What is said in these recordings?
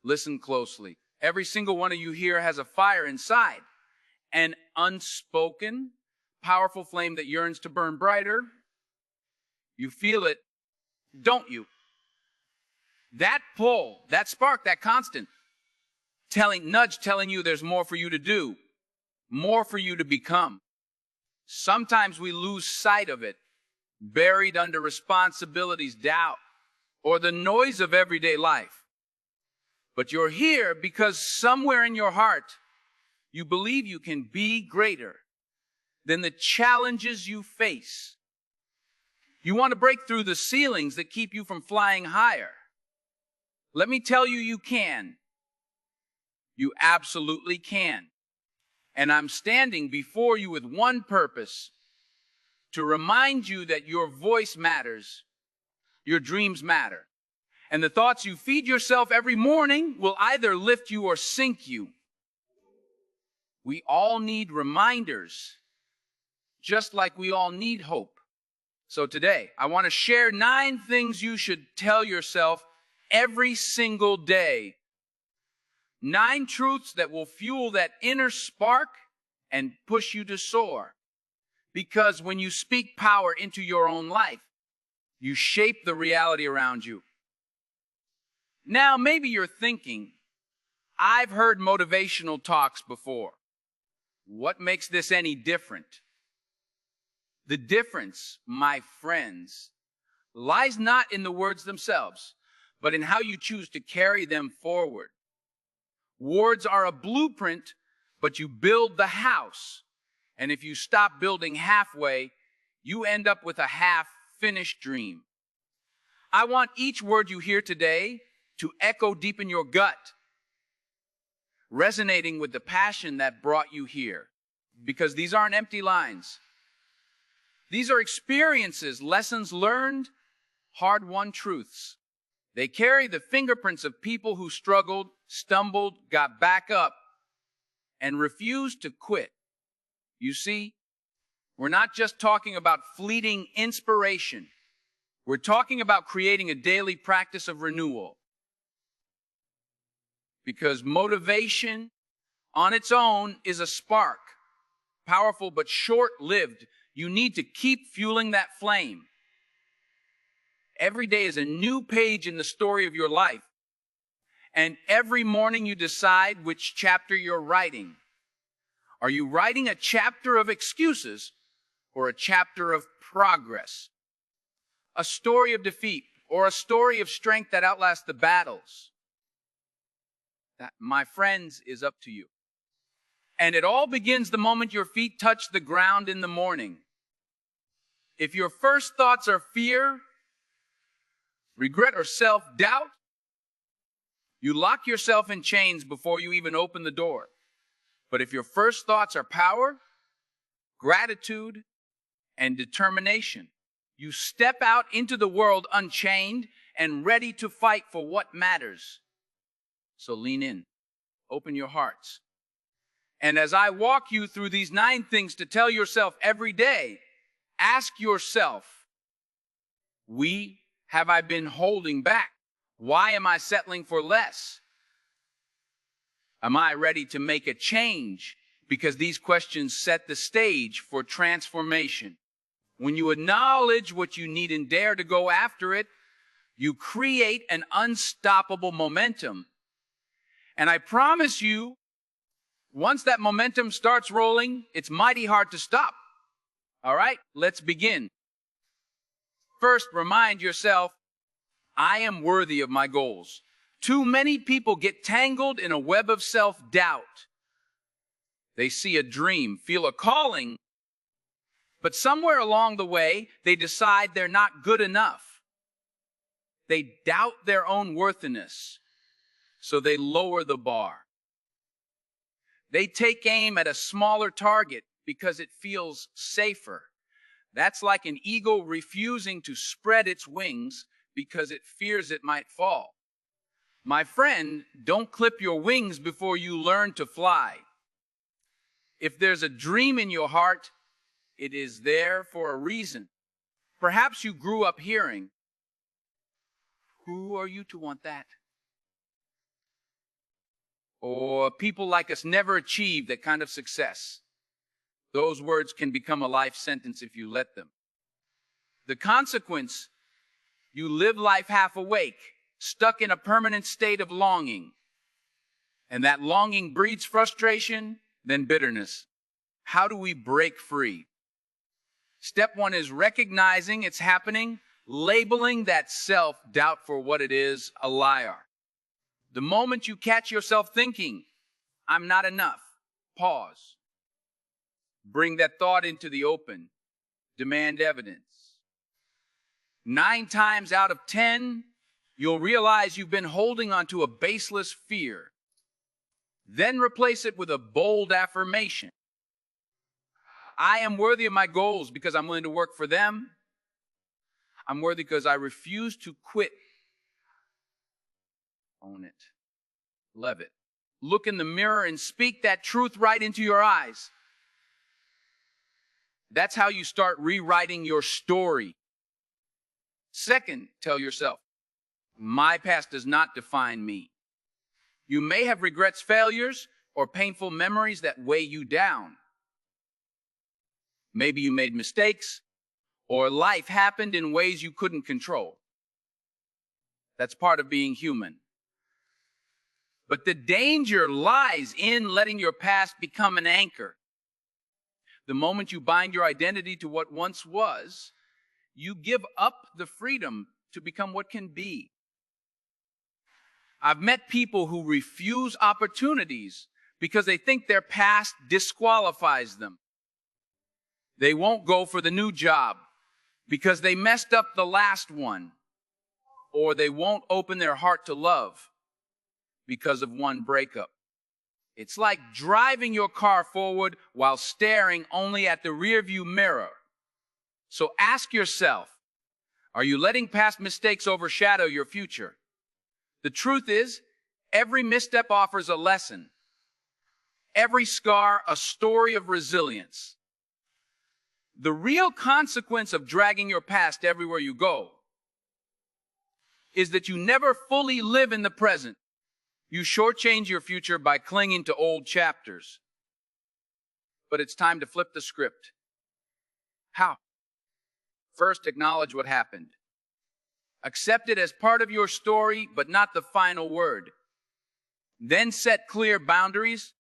Listen closely. Every single one of you here has a fire inside, an unspoken, powerful flame that yearns to burn brighter. You feel it, don't you? That pull, that spark, that constant nudge telling you there's more for you to do, more for you to become. Sometimes we lose sight of it, buried under responsibilities, doubt, or the noise of everyday life. But you're here because somewhere in your heart, you believe you can be greater than the challenges you face. You want to break through the ceilings that keep you from flying higher. Let me tell you, you can. You absolutely can. And I'm standing before you with one purpose: to remind you that your voice matters, your dreams matter, and the thoughts you feed yourself every morning will either lift you or sink you. We all need reminders, just like we all need hope. So today, I want to share 9 things you should tell yourself every single day. 9 truths that will fuel that inner spark and push you to soar. Because when you speak power into your own life, you shape the reality around you. Now, maybe you're thinking, I've heard motivational talks before. What makes this any different? The difference, my friends, lies not in the words themselves, but in how you choose to carry them forward. Words are a blueprint, but you build the house. And if you stop building halfway, you end up with a half-finished dream. I want each word you hear today to echo deep in your gut, resonating with the passion that brought you here. Because these aren't empty lines. These are experiences, lessons learned, hard-won truths. They carry the fingerprints of people who struggled, stumbled, got back up, and refused to quit. You see, we're not just talking about fleeting inspiration. We're talking about creating a daily practice of renewal. Because motivation on its own is a spark, powerful but short-lived. You need to keep fueling that flame. Every day is a new page in the story of your life. And every morning you decide which chapter you're writing. Are you writing a chapter of excuses or a chapter of progress? A story of defeat or a story of strength that outlasts the battles? That, my friends, is up to you. And it all begins the moment your feet touch the ground in the morning. If your first thoughts are fear, regret, or self-doubt, you lock yourself in chains before you even open the door. But if your first thoughts are power, gratitude, and determination, you step out into the world unchained and ready to fight for what matters. So lean in, open your hearts. And as I walk you through these 9 things to tell yourself every day, ask yourself, have I been holding back? Why am I settling for less? Am I ready to make a change? Because these questions set the stage for transformation. When you acknowledge what you need and dare to go after it, you create an unstoppable momentum. And I promise you, once that momentum starts rolling, it's mighty hard to stop. All right, let's begin. First, remind yourself, I am worthy of my goals. Too many people get tangled in a web of self-doubt. They see a dream, feel a calling, but somewhere along the way, they decide they're not good enough. They doubt their own worthiness, so they lower the bar. They take aim at a smaller target because it feels safer. That's like an eagle refusing to spread its wings because it fears it might fall. My friend, don't clip your wings before you learn to fly. If there's a dream in your heart, it is there for a reason. Perhaps you grew up hearing, "Who are you to want that?" or people like us never achieve that kind of success. Those words can become a life sentence if you let them. The consequence, you live life half awake, stuck in a permanent state of longing. And that longing breeds frustration, then bitterness. How do we break free? Step one is recognizing it's happening, labeling that self-doubt for what it is, a liar. The moment you catch yourself thinking, I'm not enough, pause. Bring that thought into the open. Demand evidence. 9 times out of 10, you'll realize you've been holding onto a baseless fear. Then replace it with a bold affirmation. I am worthy of my goals because I'm willing to work for them. I'm worthy because I refuse to quit. Own it. Love it. Look in the mirror and speak that truth right into your eyes. That's how you start rewriting your story. Second, tell yourself, my past does not define me. You may have regrets, failures, or painful memories that weigh you down. Maybe you made mistakes, or life happened in ways you couldn't control. That's part of being human. But the danger lies in letting your past become an anchor. The moment you bind your identity to what once was, you give up the freedom to become what can be. I've met people who refuse opportunities because they think their past disqualifies them. They won't go for the new job because they messed up the last one. Or they won't open their heart to love because of one breakup. It's like driving your car forward while staring only at the rearview mirror. So ask yourself, are you letting past mistakes overshadow your future? The truth is, every misstep offers a lesson. Every scar, a story of resilience. The real consequence of dragging your past everywhere you go is that you never fully live in the present. You shortchange your future by clinging to old chapters. But it's time to flip the script. How? First, acknowledge what happened. Accept it as part of your story, but not the final word. Then set clear boundaries.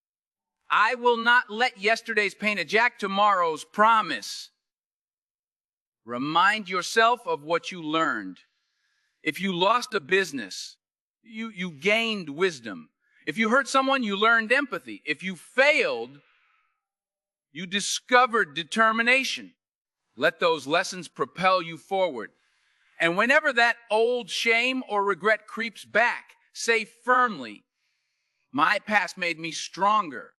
I will not let yesterday's pain hijack tomorrow's promise. Remind yourself of what you learned. If you lost a business, you gained wisdom. If you hurt someone, you learned empathy. If you failed, you discovered determination. Let those lessons propel you forward. And whenever that old shame or regret creeps back, say firmly, my past made me stronger,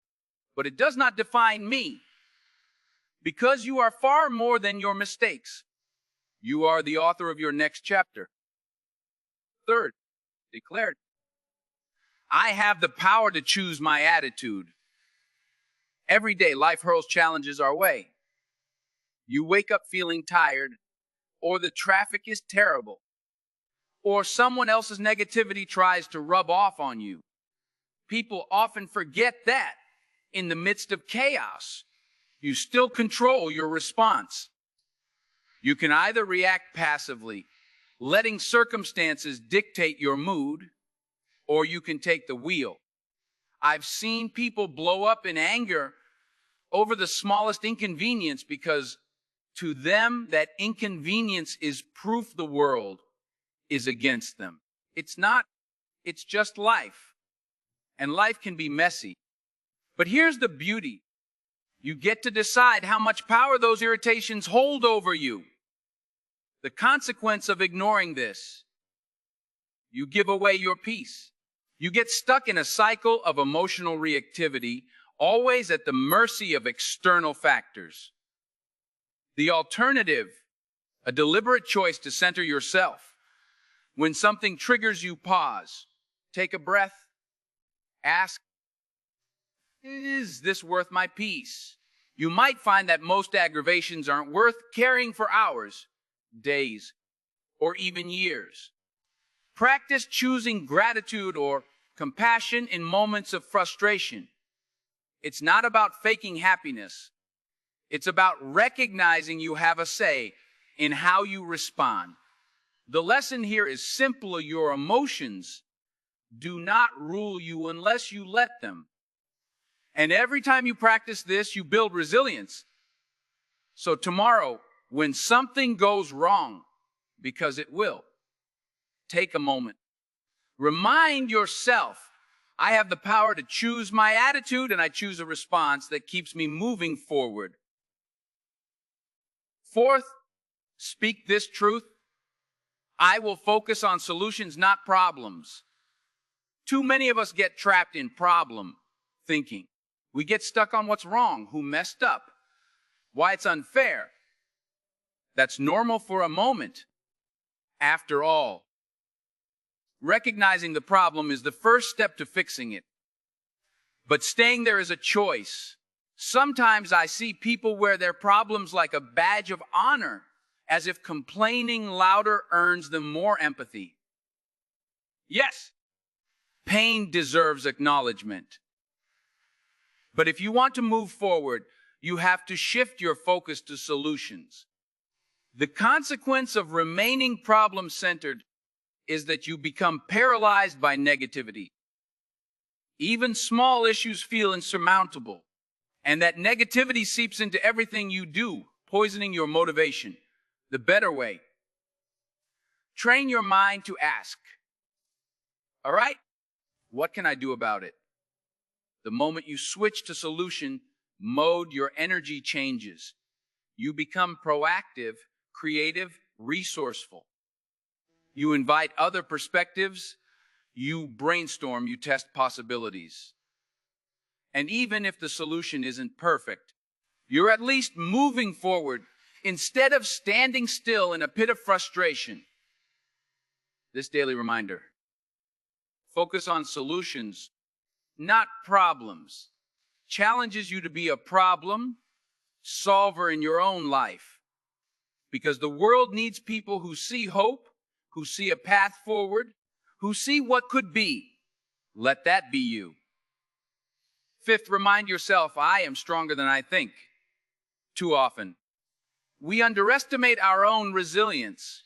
but it does not define me. Because you are far more than your mistakes. You are the author of your next chapter. Third, declare it. I have the power to choose my attitude. Every day, life hurls challenges our way. You wake up feeling tired, or the traffic is terrible, or someone else's negativity tries to rub off on you. People often forget that in the midst of chaos, you still control your response. You can either react passively, letting circumstances dictate your mood, or you can take the wheel. I've seen people blow up in anger over the smallest inconvenience because to them, that inconvenience is proof the world is against them. It's not, it's just life. And life can be messy. But here's the beauty. You get to decide how much power those irritations hold over you. The consequence of ignoring this, you give away your peace. You get stuck in a cycle of emotional reactivity, always at the mercy of external factors. The alternative, a deliberate choice to center yourself. When something triggers you, pause. Take a breath. Ask, is this worth my peace? You might find that most aggravations aren't worth carrying for hours, days, or even years. Practice choosing gratitude or compassion in moments of frustration. It's not about faking happiness. It's about recognizing you have a say in how you respond. The lesson here is simple. Your emotions do not rule you unless you let them. And every time you practice this, you build resilience. So tomorrow, when something goes wrong, because it will, take a moment. Remind yourself, I have the power to choose my attitude, and I choose a response that keeps me moving forward. Fourth, speak this truth. I will focus on solutions, not problems. Too many of us get trapped in problem thinking. We get stuck on what's wrong, who messed up, why it's unfair. That's normal for a moment. After all, recognizing the problem is the first step to fixing it. But staying there is a choice. Sometimes I see people wear their problems like a badge of honor, as if complaining louder earns them more empathy. Yes, pain deserves acknowledgement. But if you want to move forward, you have to shift your focus to solutions. The consequence of remaining problem-centered is that you become paralyzed by negativity. Even small issues feel insurmountable, and that negativity seeps into everything you do, poisoning your motivation. The better way: train your mind to ask, all right, what can I do about it? The moment you switch to solution mode, your energy changes. You become proactive, creative, resourceful. You invite other perspectives, you brainstorm, you test possibilities. And even if the solution isn't perfect, you're at least moving forward instead of standing still in a pit of frustration. This daily reminder: focus on solutions, not problems, challenges you to be a problem solver in your own life. Because the world needs people who see hope, who see a path forward, who see what could be. Let that be you. Fifth, remind yourself, I am stronger than I think. Too often, we underestimate our own resilience.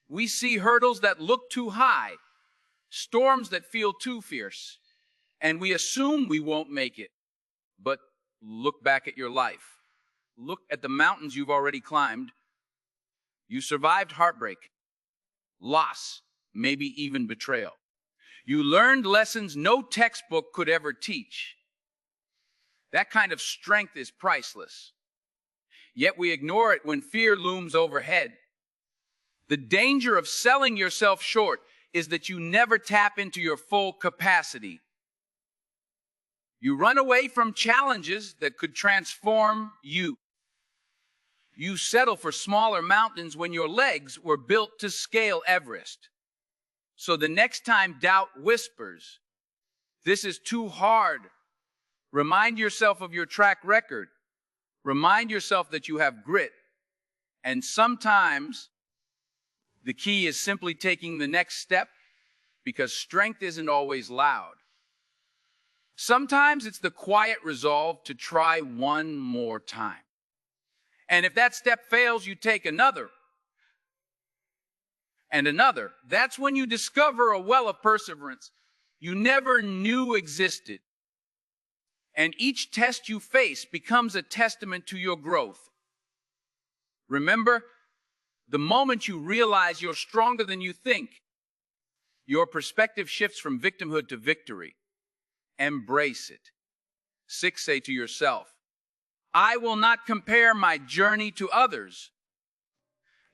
We see hurdles that look too high, storms that feel too fierce, and we assume we won't make it. But look back at your life. Look at the mountains you've already climbed. You survived heartbreak, loss, maybe even betrayal. You learned lessons no textbook could ever teach. That kind of strength is priceless. Yet we ignore it when fear looms overhead. The danger of selling yourself short is that you never tap into your full capacity. You run away from challenges that could transform you. You settle for smaller mountains when your legs were built to scale Everest. So the next time doubt whispers, this is too hard, remind yourself of your track record. Remind yourself that you have grit. And sometimes the key is simply taking the next step, because strength isn't always loud. Sometimes it's the quiet resolve to try one more time. And if that step fails, you take another and another. That's when you discover a well of perseverance you never knew existed. And each test you face becomes a testament to your growth. Remember, the moment you realize you're stronger than you think, your perspective shifts from victimhood to victory. Embrace it. 6, say to yourself, I will not compare my journey to others.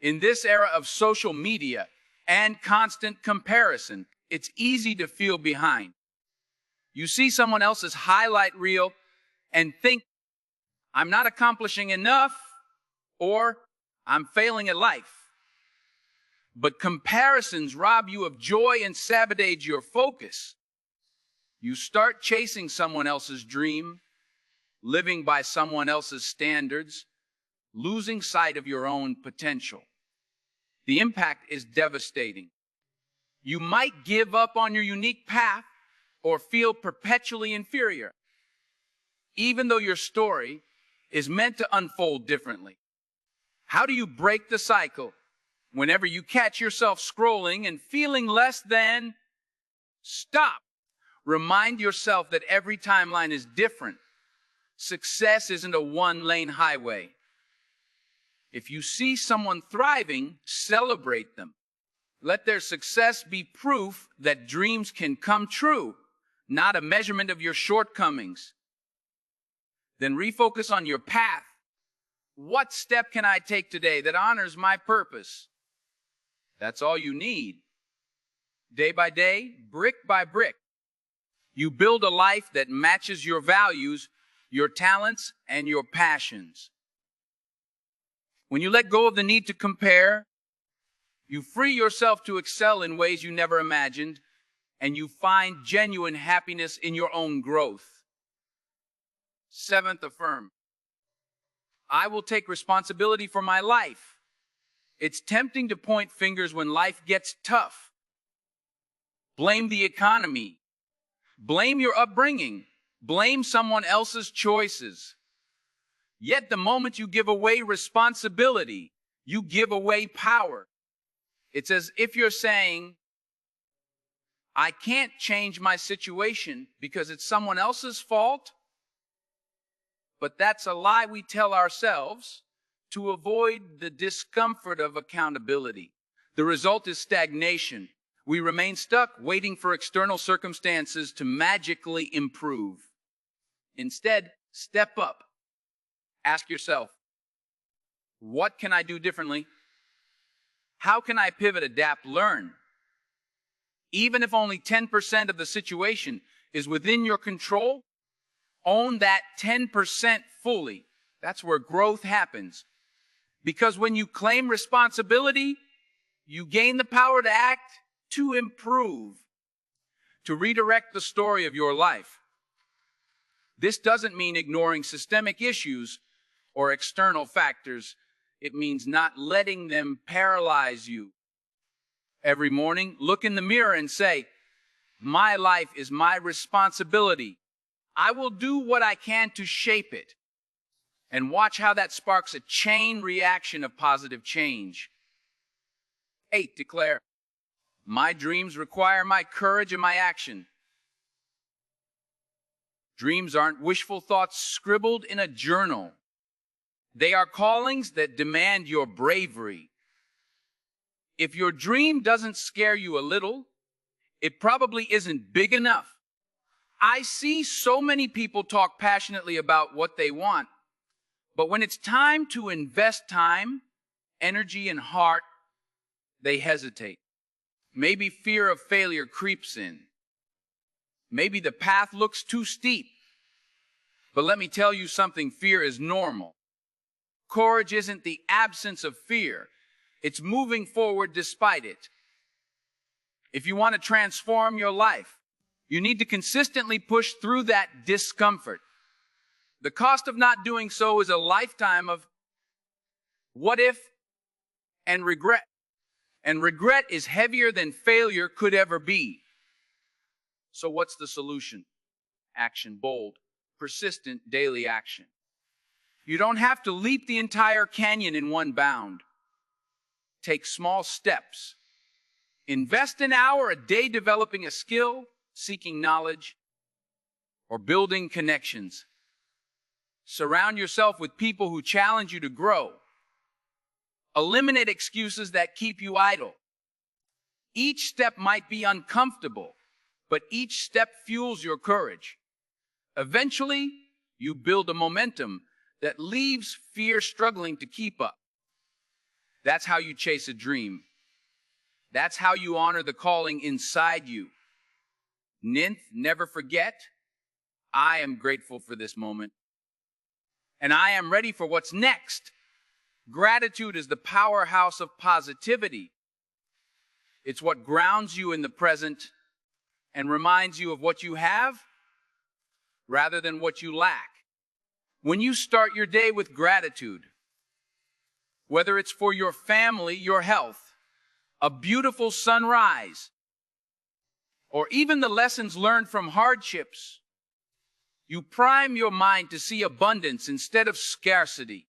In this era of social media and constant comparison, it's easy to feel behind. You see someone else's highlight reel and think, I'm not accomplishing enough, or I'm failing at life. But comparisons rob you of joy and sabotage your focus. You start chasing someone else's dream, living by someone else's standards, losing sight of your own potential. The impact is devastating. You might give up on your unique path, or feel perpetually inferior, even though your story is meant to unfold differently. How do you break the cycle? Whenever you catch yourself scrolling and feeling less than, stop. Remind yourself that every timeline is different. Success isn't a one-lane highway. If you see someone thriving, celebrate them. Let their success be proof that dreams can come true, not a measurement of your shortcomings. Then refocus on your path. What step can I take today that honors my purpose? That's all you need. Day by day, brick by brick, you build a life that matches your values, your talents, and your passions. When you let go of the need to compare, you free yourself to excel in ways you never imagined, and you find genuine happiness in your own growth. Seventh, affirm. I will take responsibility for my life. It's tempting to point fingers when life gets tough. Blame the economy. Blame your upbringing. Blame someone else's choices. Yet the moment you give away responsibility, you give away power. It's as if you're saying, I can't change my situation because it's someone else's fault. But that's a lie we tell ourselves to avoid the discomfort of accountability. The result is stagnation. We remain stuck waiting for external circumstances to magically improve. Instead, step up. Ask yourself, what can I do differently? How can I pivot, adapt, learn? Even if only 10% of the situation is within your control, own that 10% fully. That's where growth happens. Because when you claim responsibility, you gain the power to act, to improve, to redirect the story of your life. This doesn't mean ignoring systemic issues or external factors. It means not letting them paralyze you. Every morning, look in the mirror and say, my life is my responsibility. I will do what I can to shape it. And watch how that sparks a chain reaction of positive change. 8, declare, my dreams require my courage and my action. Dreams aren't wishful thoughts scribbled in a journal. They are callings that demand your bravery. If your dream doesn't scare you a little, it probably isn't big enough. I see so many people talk passionately about what they want, but when it's time to invest time, energy, and heart, they hesitate. Maybe fear of failure creeps in. Maybe the path looks too steep. But let me tell you something, fear is normal. Courage isn't the absence of fear. It's moving forward despite it. If you want to transform your life, you need to consistently push through that discomfort. The cost of not doing so is a lifetime of what if and regret. And regret is heavier than failure could ever be. So what's the solution? Action, bold, persistent, daily action. You don't have to leap the entire canyon in one bound. Take small steps. Invest an hour a day developing a skill, seeking knowledge, or building connections. Surround yourself with people who challenge you to grow. Eliminate excuses that keep you idle. Each step might be uncomfortable, but each step fuels your courage. Eventually, you build a momentum that leaves fear struggling to keep up. That's how you chase a dream. That's how you honor the calling inside you. Ninth, never forget, I am grateful for this moment. And I am ready for what's next. Gratitude is the powerhouse of positivity. It's what grounds you in the present and reminds you of what you have rather than what you lack. When you start your day with gratitude, whether it's for your family, your health, a beautiful sunrise, or even the lessons learned from hardships. You prime your mind to see abundance instead of scarcity.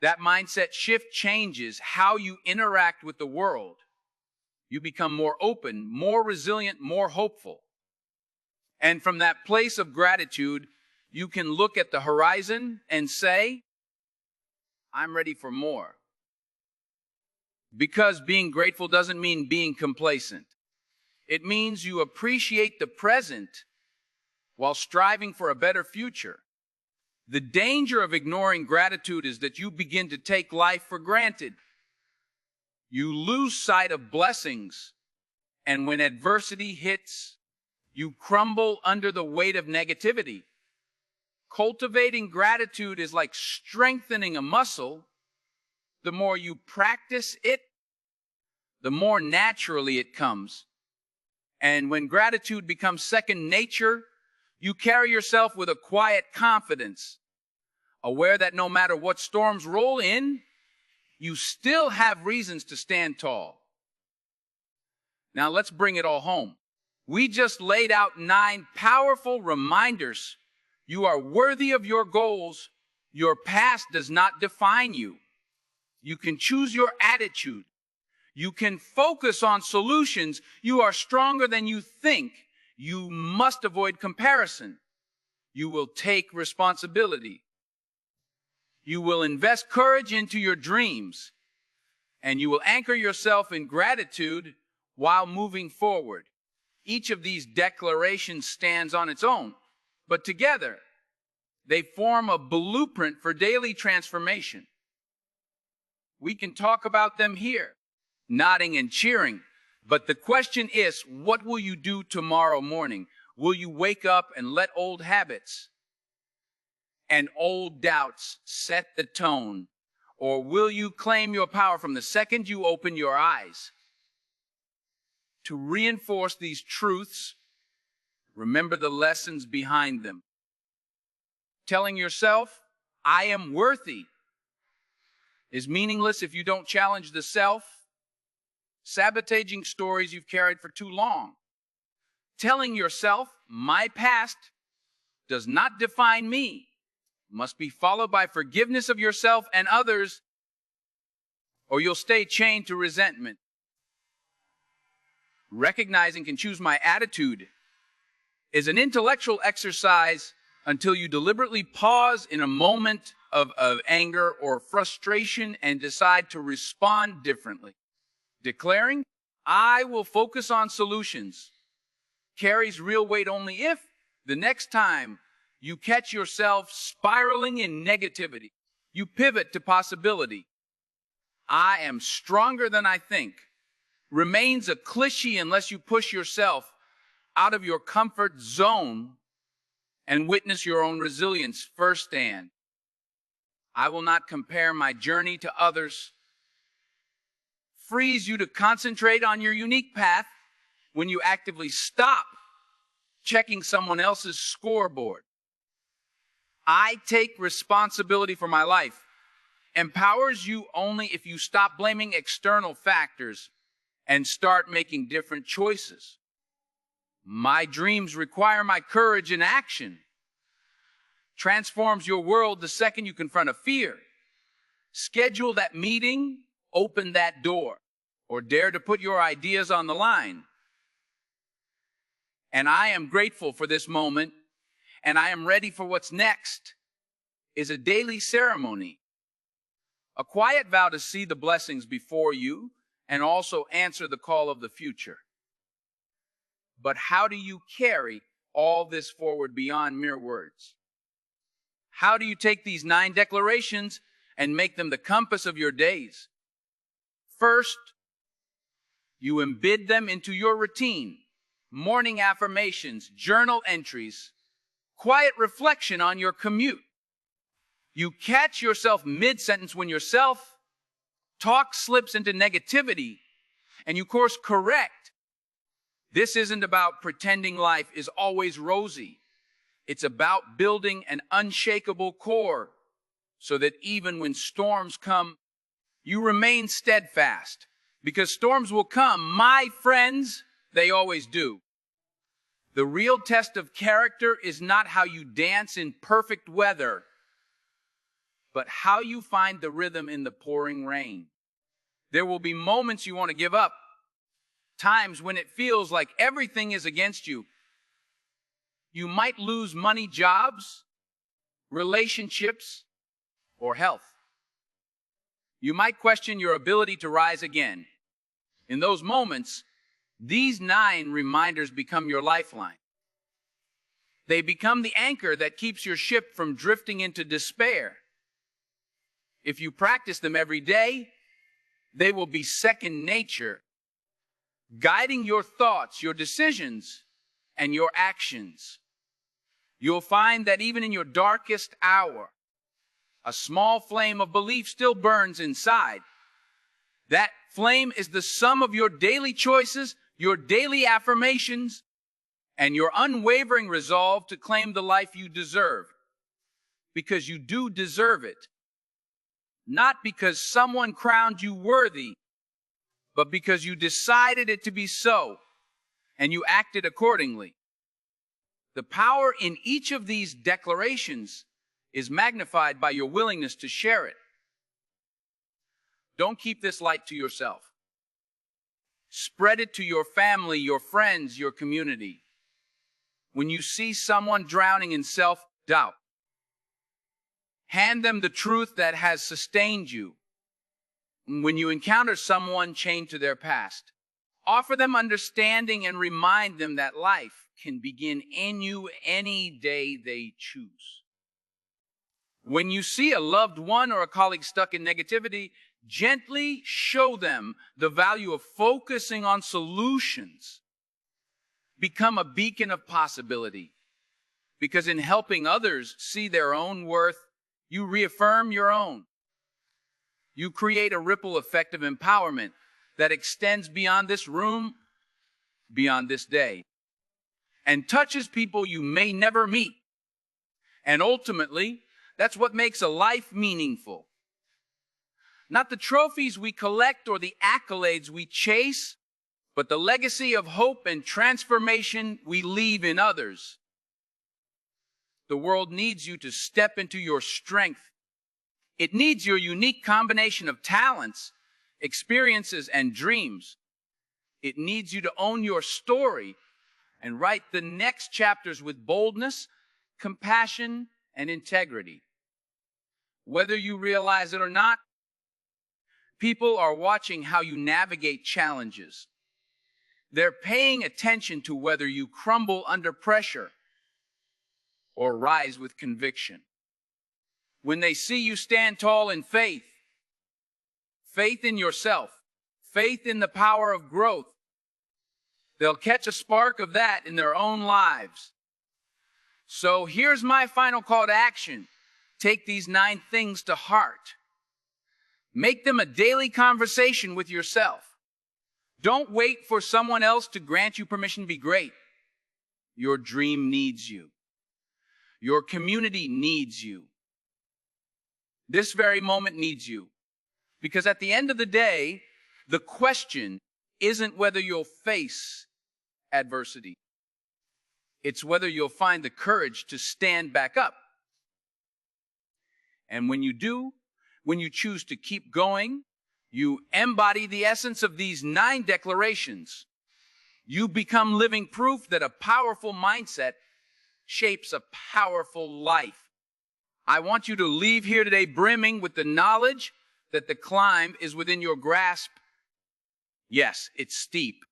That mindset shift changes how you interact with the world. You become more open, more resilient, more hopeful. And from that place of gratitude, you can look at the horizon and say, I'm ready for more. Because being grateful doesn't mean being complacent. It means you appreciate the present while striving for a better future. The danger of ignoring gratitude is that you begin to take life for granted. You lose sight of blessings, and when adversity hits, you crumble under the weight of negativity. Cultivating gratitude is like strengthening a muscle. The more you practice it, the more naturally it comes. And when gratitude becomes second nature, you carry yourself with a quiet confidence, aware that no matter what storms roll in, you still have reasons to stand tall. Now let's bring it all home. We just laid out 9 powerful reminders. You are worthy of your goals. Your past does not define you. You can choose your attitude. You can focus on solutions. You are stronger than you think. You must avoid comparison. You will take responsibility. You will invest courage into your dreams. And you will anchor yourself in gratitude while moving forward. Each of these declarations stands on its own, but together they form a blueprint for daily transformation. We can talk about them here, nodding and cheering, but the question is, what will you do tomorrow morning? Will you wake up and let old habits and old doubts set the tone? Or will you claim your power from the second you open your eyes? To reinforce these truths, remember the lessons behind them. Telling yourself, I am worthy, is meaningless if you don't challenge the self. Sabotaging stories you've carried for too long. Telling yourself, my past does not define me, must be followed by forgiveness of yourself and others, or you'll stay chained to resentment. Recognizing can choose my attitude is an intellectual exercise until you deliberately pause in a moment of anger or frustration and decide to respond differently. Declaring, I will focus on solutions, carries real weight only if the next time you catch yourself spiraling in negativity, you pivot to possibility. I am stronger than I think remains a cliche unless you push yourself out of your comfort zone and witness your own resilience firsthand. I will not compare my journey to others. Frees you to concentrate on your unique path when you actively stop checking someone else's scoreboard. I take responsibility for my life. Empowers you only if you stop blaming external factors and start making different choices. My dreams require my courage and action. Transforms your world the second you confront a fear. Schedule that meeting, open that door, or dare to put your ideas on the line. And I am grateful for this moment, and I am ready for what's next, is a daily ceremony. A quiet vow to see the blessings before you and also answer the call of the future. But how do you carry all this forward beyond mere words? How do you take these 9 declarations and make them the compass of your days? First, you embed them into your routine. Morning affirmations, journal entries, quiet reflection on your commute. You catch yourself mid-sentence when your self-talk slips into negativity and you course correct. This isn't about pretending life is always rosy. It's about building an unshakable core so that even when storms come, you remain steadfast. Because storms will come, my friends, They always do. The real test of character is not how you dance in perfect weather, but how you find the rhythm in the pouring rain. There will be moments you want to give up, times when it feels like everything is against you. You might lose money, jobs, relationships, or health. You might question your ability to rise again. In those moments, these 9 reminders become your lifeline. They become the anchor that keeps your ship from drifting into despair. If you practice them every day, they will be second nature, guiding your thoughts, your decisions, and your actions. You'll find that even in your darkest hour, a small flame of belief still burns inside. That flame is the sum of your daily choices, your daily affirmations, and your unwavering resolve to claim the life you deserve. Because you do deserve it. Not because someone crowned you worthy, but because you decided it to be so, and you acted accordingly. The power in each of these declarations is magnified by your willingness to share it. Don't keep this light to yourself. Spread it to your family, your friends, your community. When you see someone drowning in self-doubt, hand them the truth that has sustained you. When you encounter someone chained to their past, offer them understanding and remind them that life can begin in you any day they choose. When you see a loved one or a colleague stuck in negativity, gently show them the value of focusing on solutions. Become a beacon of possibility, because in helping others see their own worth, you reaffirm your own. You create a ripple effect of empowerment that extends beyond this room, beyond this day, and touches people you may never meet. And ultimately, that's what makes a life meaningful. Not the trophies we collect or the accolades we chase, but the legacy of hope and transformation we leave in others. The world needs you to step into your strength. It needs your unique combination of talents, experiences, and dreams. It needs you to own your story and write the next chapters with boldness, compassion, and integrity. Whether you realize it or not, people are watching how you navigate challenges. They're paying attention to whether you crumble under pressure or rise with conviction. When they see you stand tall in faith, faith in yourself, faith in the power of growth, they'll catch a spark of that in their own lives. So here's my final call to action. Take these 9 things to heart. Make them a daily conversation with yourself. Don't wait for someone else to grant you permission to be great. Your dream needs you. Your community needs you. This very moment needs you. Because at the end of the day, the question isn't whether you'll face adversity. It's whether you'll find the courage to stand back up. And when you do, when you choose to keep going, you embody the essence of these 9 declarations. You become living proof that a powerful mindset shapes a powerful life. I want you to leave here today brimming with the knowledge that the climb is within your grasp. Yes, it's steep.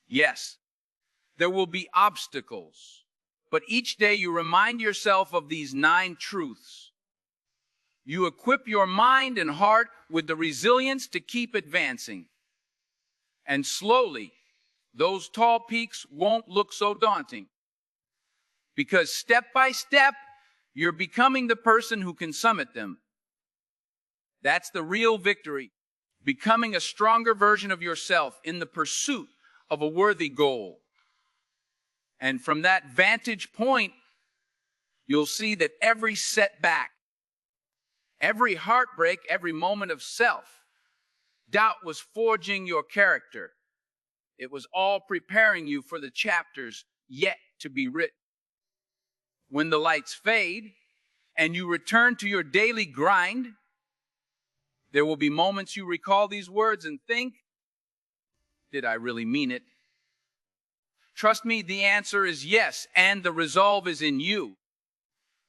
Yes, there will be obstacles. But each day you remind yourself of these 9 truths. You equip your mind and heart with the resilience to keep advancing. And slowly, those tall peaks won't look so daunting. Because step by step, you're becoming the person who can summit them. That's the real victory. Becoming a stronger version of yourself in the pursuit of a worthy goal. And from that vantage point, you'll see that every setback, every heartbreak, every moment of self-doubt was forging your character. It was all preparing you for the chapters yet to be written. When the lights fade and you return to your daily grind, there will be moments you recall these words and think, did I really mean it? Trust me, the answer is yes, and the resolve is in you.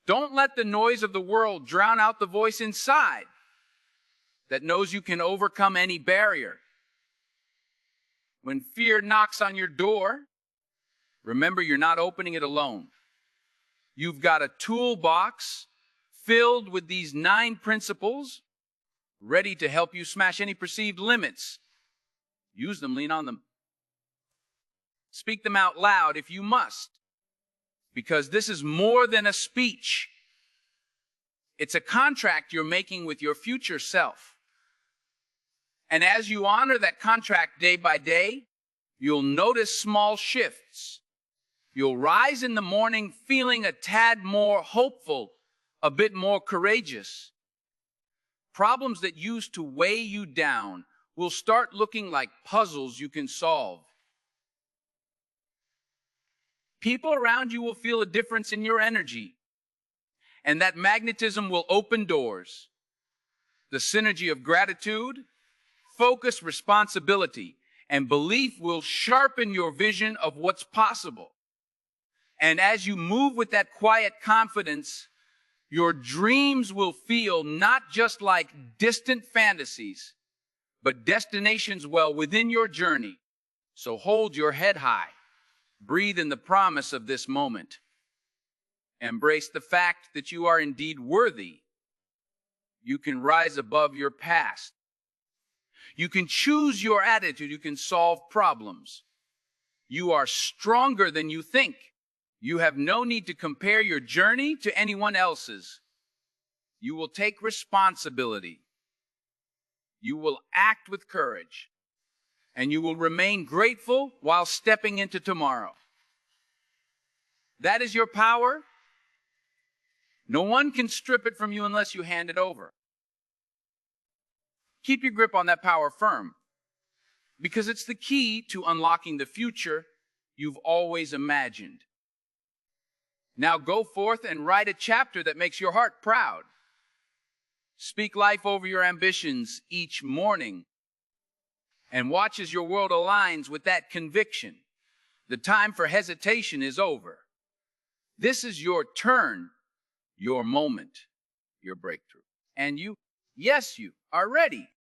Don't let the noise of the world drown out the voice inside that knows you can overcome any barrier. When fear knocks on your door, remember you're not opening it alone. You've got a toolbox filled with these 9 principles ready to help you smash any perceived limits. Use them, lean on them. Speak them out loud if you must, because this is more than a speech. It's a contract you're making with your future self. And as you honor that contract day by day, you'll notice small shifts. You'll rise in the morning feeling a tad more hopeful, a bit more courageous. Problems that used to weigh you down will start looking like puzzles you can solve. People around you will feel a difference in your energy, and that magnetism will open doors. The synergy of gratitude, focus, responsibility, and belief will sharpen your vision of what's possible. And as you move with that quiet confidence, your dreams will feel not just like distant fantasies, but destinations well within your journey. So hold your head high. Breathe in the promise of this moment. Embrace the fact that you are indeed worthy. You can rise above your past. You can choose your attitude. You can solve problems. You are stronger than you think. You have no need to compare your journey to anyone else's. You will take responsibility. You will act with courage. And you will remain grateful while stepping into tomorrow. That is your power. No one can strip it from you unless you hand it over. Keep your grip on that power firm, because it's the key to unlocking the future you've always imagined. Now go forth and write a chapter that makes your heart proud. Speak life over your ambitions each morning, and watch as your world aligns with that conviction. The time for hesitation is over. This is your turn, your moment, your breakthrough. And you, yes, you are ready.